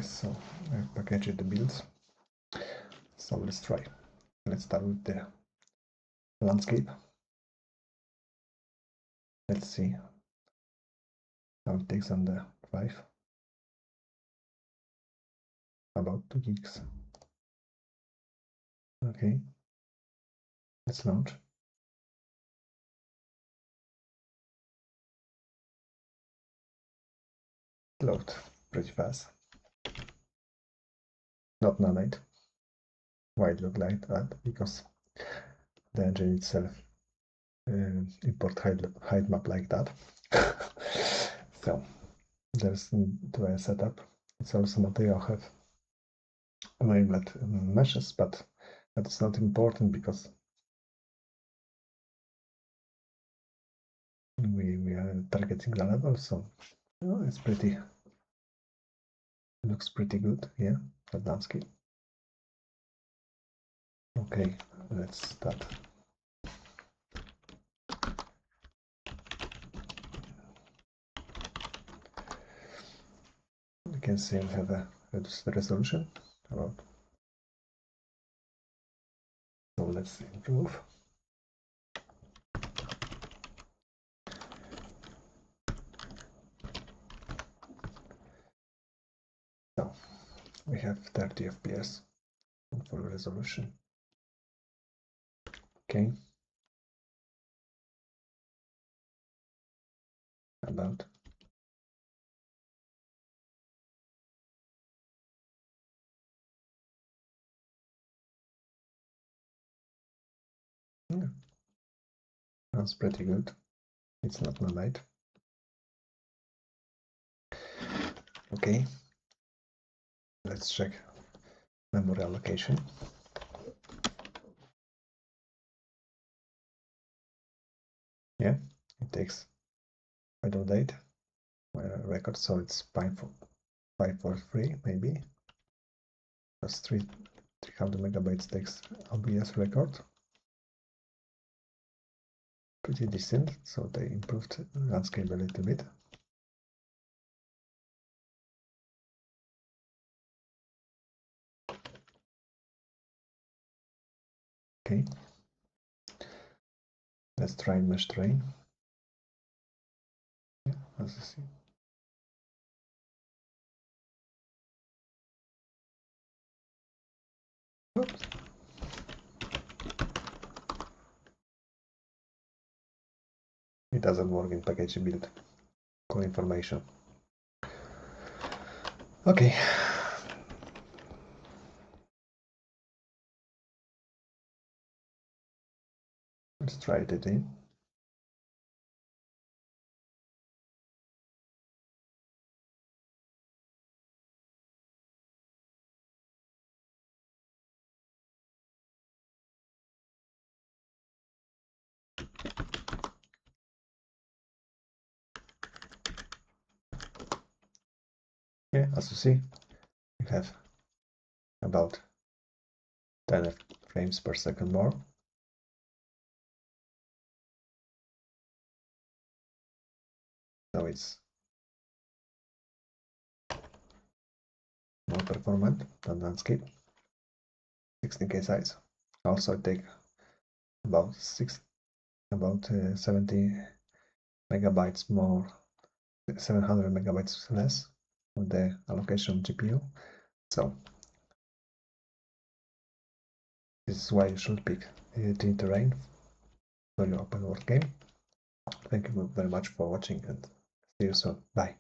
So I've packaged the builds. So let's try. Let's start with the landscape. Let's see how it takes on the drive. About 2 gigs. Okay. Let's launch. Load pretty fast. Not Nanite. Why it look like that? Because the engine itself import height map like that. So there's the way setup. It's also material have wavelet meshes, but that's not important because we are targeting the level, so it's pretty, looks pretty good. Yeah, the landscape. Okay, let's start. You can see we have a reduced resolution about. So let's improve. So we have 30 FPS full resolution. Okay. About. Yeah. That's pretty good. It's not Nanite. Okay. Let's check memory allocation. Yeah, it takes quite a date record, so it's 543 maybe. That's 300 megabytes takes OBS record. Pretty decent, so they improved landscape a little bit. Okay, let's try mesh terrain. Yeah, as you see. Oops. It doesn't work in package build. Cool information. Okay. Let's try it again. Yeah, as you see, we have about 10 frames per second more. So it's more performant than landscape. 16K size. Also take about 70 megabytes more, 700 megabytes less with the allocation GPU. So this is why you should pick Terrain for your open world game. Thank you very much for watching and see you soon. Bye.